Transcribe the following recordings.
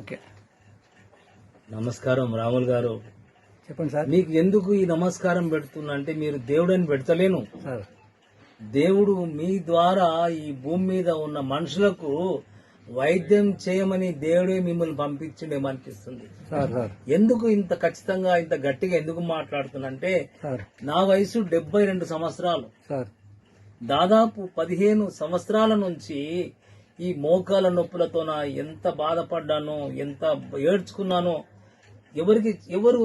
Okay, నమస్కారం రాములు గారు. చెప్పండి సార్. మీకు ఎందుకు ఈ నమస్కారం పెడుతున్నా అంటే మీరు దేవుడని పెడతలేను. సార్, దేవుడు మీ ద్వారా ఈ భూమి మీద ఉన్న మనుషులకు వైద్యం చేయమని దేవుడే మిమ్మల్ని పంపించిండేమనిపిస్తుంది. సార్ సార్ ఎందుకు ఇంత ఖచ్చితంగా ఇంత గట్టిగా ఎందుకు మాట్లాడుతున్నంటే సార్ నా వయసు 72 సంవత్సరాలు. సార్ దాదాపు 15 సంవత్సరాల నుంచి ఈ మోకాల నొప్పులతో ఎంత బాధపడ్డానో, ఎంత ఏడ్చుకున్నానో ఎవరు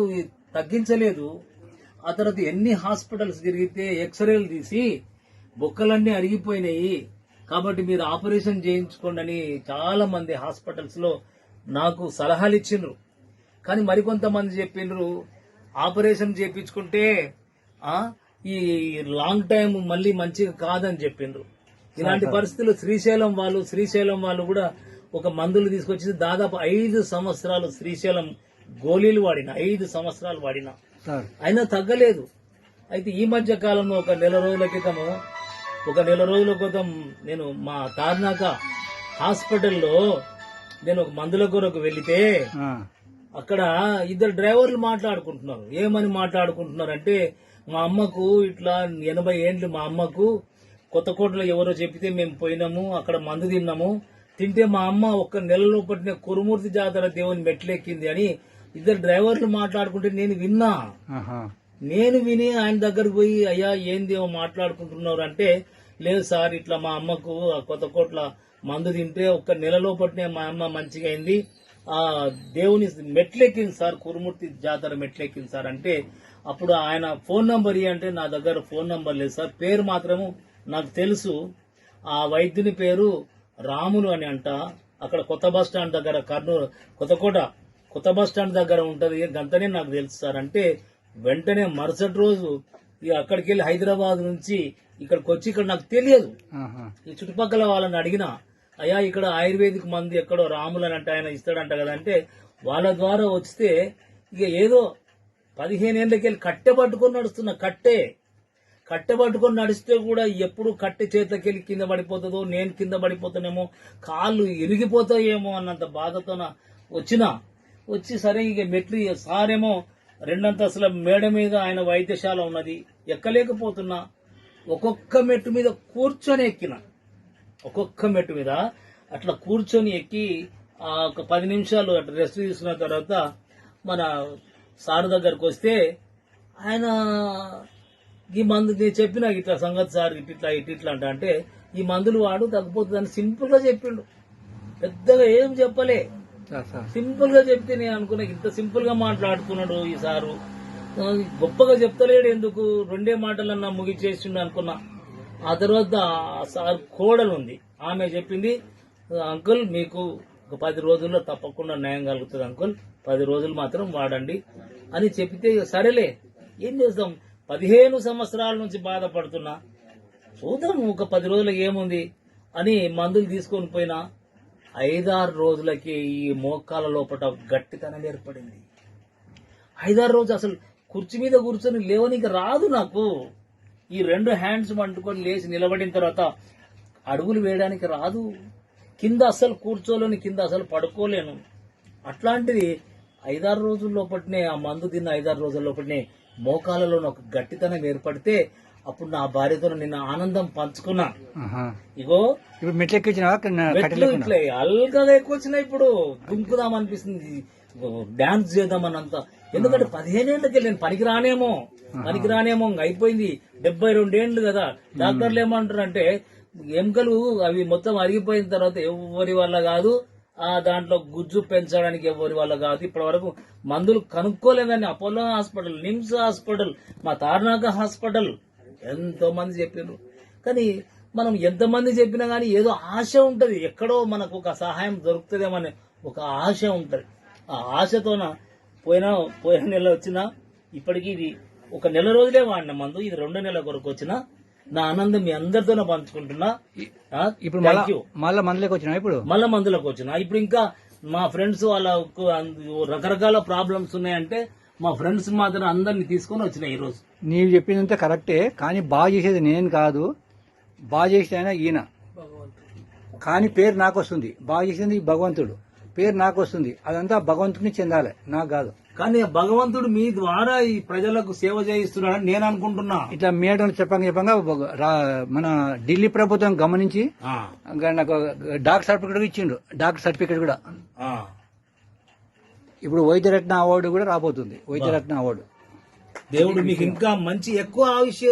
తగ్గించలేదు. ఆ తర్వాత ఎన్ని హాస్పిటల్స్ తిరిగితే ఎక్స్రేలు తీసి బొక్కలన్నీ అరిగిపోయినాయి, కాబట్టి మీరు ఆపరేషన్ చేయించుకోండి అని చాలా మంది హాస్పిటల్స్ లో నాకు సలహాలు ఇచ్చిండ్రు. కానీ మరికొంతమంది చెప్పిండ్రు ఆపరేషన్ చేయించుకుంటే ఈ లాంగ్ టైం మళ్ళీ మంచిగా కాదని చెప్పిండ్రు. ఇలాంటి పరిస్థితులు శ్రీశైలం వాళ్ళు కూడా ఒక మందులు తీసుకొచ్చి దాదాపు 5 సంవత్సరాలు శ్రీశైలం గోళీలు వాడిన, 5 సంవత్సరాలు వాడిన, అయినా తగ్గలేదు. అయితే ఈ మధ్య కాలంలో ఒక నెల రోజుల క్రితం నేను మా తార్నాక హాస్పిటల్లో నేను ఒక మందుల కొరకు వెళితే అక్కడ 2 డ్రైవర్లు మాట్లాడుకుంటున్నారు. ఏమని మాట్లాడుకుంటున్నారంటే, మా అమ్మకు ఇట్లా 80 ఏండ్లు, మా అమ్మకు కొత్తకోటలో ఎవరో చెప్పితే మేము పోయినాము, అక్కడ మందు తింటే మా అమ్మ ఒక్క నెలలో పట్టిన కురుమూర్తి జాతర దేవుని మెట్లెక్కింది అని 2 డ్రైవర్లు మాట్లాడుకుంటే నేను విని ఆయన దగ్గరకు పోయి, అయ్యా ఏందేమో మాట్లాడుకుంటున్నారు అంటే, లేదు సార్ ఇట్లా మా అమ్మకు కొత్తకోట్ల మందు తింటే ఒక్క నెలలో పట్టిన మా అమ్మ మంచిగా అయింది, ఆ దేవుని మెట్లెక్కింది సార్, కురుమూర్తి జాతర మెట్లెక్కింది సార్ అంటే, అప్పుడు ఆయన ఫోన్ నంబర్ అంటే నా దగ్గర ఫోన్ నంబర్ లేదు సార్, పేరు మాత్రము నాకు తెలుసు. ఆ వైద్యుని పేరు రాములు అని అంట. అక్కడ కొత్త బస్ స్టాండ్ దగ్గర, కర్నూలు కొత్త బస్ స్టాండ్ దగ్గర ఉంటది, గంతనే నాకు తెలుసు సార్ అంటే, వెంటనే మరుసటి రోజు అక్కడికి వెళ్ళి హైదరాబాద్ నుంచి ఇక్కడికి వచ్చి, ఇక్కడ నాకు తెలియదు, ఈ చుట్టుపక్కల వాళ్ళని అడిగినా, అయ్యా ఇక్కడ ఆయుర్వేదిక్ మందు ఎక్కడో రాములు అని అంటే ఆయన ఇస్తాడంట కదా అంటే, వాళ్ళ ద్వారా వస్తే ఇక ఏదో 15 ఏళ్ళకెళ్ళి కట్టె పట్టుకొని నడుస్తున్న, కట్టె పట్టుకొని నడిస్తే కూడా ఎప్పుడు కట్టె చేతికి కింద పడిపోతుందో, నేను కింద పడిపోతానేమో, కాళ్ళు ఇరిగిపోతాయేమో అన్నంత బాధతో వచ్చి సరే ఇక మెట్లు సారేమో 2 అంతస్తుల మేడ మీద ఆయన వైద్యశాల ఉన్నది, ఎక్కలేకపోతున్నా. ఒక్కొక్క మెట్టు మీద కూర్చొని ఎక్కిన, ఒక్కొక్క మెట్టు మీద అట్లా కూర్చొని ఎక్కి ఒక 10 నిమిషాలు అట్లా రెస్ట్ తీసుకున్న తర్వాత మన సార్ దగ్గరకు వస్తే, ఆయన ఈ మందు నేను చెప్పిన ఇట్లా సంగతి సార్ ఇట్లా అంటే, ఈ మందులు వాడు తగ్గిపోతుందని సింపుల్ గా చెప్పిండు. పెద్దగా ఏం చెప్పలే, సింపుల్ గా చెప్తే నేను అనుకున్నా ఇంత సింపుల్ గా మాట్లాడుతున్నాడు ఈ సారు, గొప్పగా చెప్తలేడు ఎందుకు, 2 మాటలన్నా ముగిచేసిండు అనుకున్నా. ఆ తర్వాత సార్ కోడలు ఉంది, ఆమె చెప్పింది, అంకుల్ మీకు ఒక 10 రోజుల్లో తప్పకుండా న్యాయం కలుగుతుంది అంకుల్, 10 రోజులు మాత్రం వాడండి అని చెప్తే, సరేలే ఏం చేద్దాం, 15 సంవత్సరాల నుంచి బాధపడుతున్నా, చూద్దాం ఒక 10 రోజులకి ఏముంది అని మందులు తీసుకొని పోయినా. 5-6 రోజులకి ఈ మోకాల లోపల గట్టితనం ఏర్పడింది. 5-6 రోజులు అసలు కుర్చీ మీద కూర్చొని లేవనికి రాదు నాకు. ఈ 2 హ్యాండ్స్ పట్టుకొని లేచి నిలబడిన తర్వాత అడుగులు వేయడానికి రాదు, కింద అసలు కూర్చోలేను, కింద అసలు పడుకోలేను. అట్లాంటిది 5-6 రోజుల లోపటినే, ఆ మందు తిన్న 5-6 రోజుల లోపటినే మోకాలలో ఒక గట్టితనం ఏర్పడితే, అప్పుడు నా భార్యతో నిన్న ఆనందం పంచుకున్నా. ఇగో ఇప్పుడు మెట్లు ఇట్లా అల్గా ఎక్కువ వచ్చినా, ఇప్పుడు దుంకుదాం అనిపిస్తుంది, డాన్స్ చేద్దామన్నంత. ఎందుకంటే 15 ఏళ్ళకి నేను పనికి రానేమో అయిపోయింది, 72 ఏండ్లు కదా. డాక్టర్లు ఏమంటారంటే, ఎముకలు అవి మొత్తం అరిగిపోయిన తర్వాత ఎవరి వల్ల కాదు, దాంట్లో గుజ్జు పెంచడానికి ఎవరి వల్ల కాదు. ఇప్పటి వరకు మందులు కనుక్కోలేదని అపోలో హాస్పిటల్, నిమ్స్ హాస్పిటల్, మా తార్నాక హాస్పిటల్ ఎంతో మంది చెప్పారు. కానీ మనం ఎంతమంది చెప్పినా గానీ ఏదో ఆశ ఉంటది, ఎక్కడో మనకు ఒక సహాయం దొరుకుతుందేమని ఒక ఆశ ఉంటది. ఆ ఆశతోన పోయిన నెల వచ్చినా, ఇప్పటికీ ఇది ఒక నెల రోజులే వాడిన మందు, ఇది 2 నెలల కొరకు వచ్చిన నా ఆనందం మీ అందరితోనే పంచుకుంటున్నా. ఇప్పుడు మళ్ళా మందులకు వచ్చినా, మళ్ళా మందులకు వచ్చినా. ఇప్పుడు ఇంకా మా ఫ్రెండ్స్ వాళ్ళకు రకరకాల ప్రాబ్లమ్స్ ఉన్నాయంటే, మా ఫ్రెండ్స్ మాత్రం అందరినీ తీసుకొని వచ్చిన ఈ రోజు. నీవు చెప్పిందంతా కరెక్టే, కానీ బాగా చేసేది నేను కాదు, బాగా చేసేది ఈయన, కానీ పేరు నాకు వస్తుంది, బాగా చేసింది భగవంతుడు. పేరు నాకు వస్తుంది. అదంతా భగవంతుని చెందాలి, నాకు కాదు. కానీ భగవంతుడు మీ ద్వారా ఈ ప్రజలకు సేవ చేయిస్తున్నాడని నేను అనుకుంటున్నా. ఇట్లా మేడం చెప్పంగా మన ఢిల్లీ ప్రభుత్వం గమనించి ఆ, నాకు డాక్టర్ సర్టిఫికేట్ కూడా ఇచ్చిండు. డాక్టర్ సర్టిఫికేట్ కూడా ఆ. ఇప్పుడు వైద్యరత్న అవార్డు కూడా రాబోతుంది. వైద్యరత్న అవార్డు. దేవుడు మీకు ఇంకా మంచి ఎక్కువ ఆయుష్య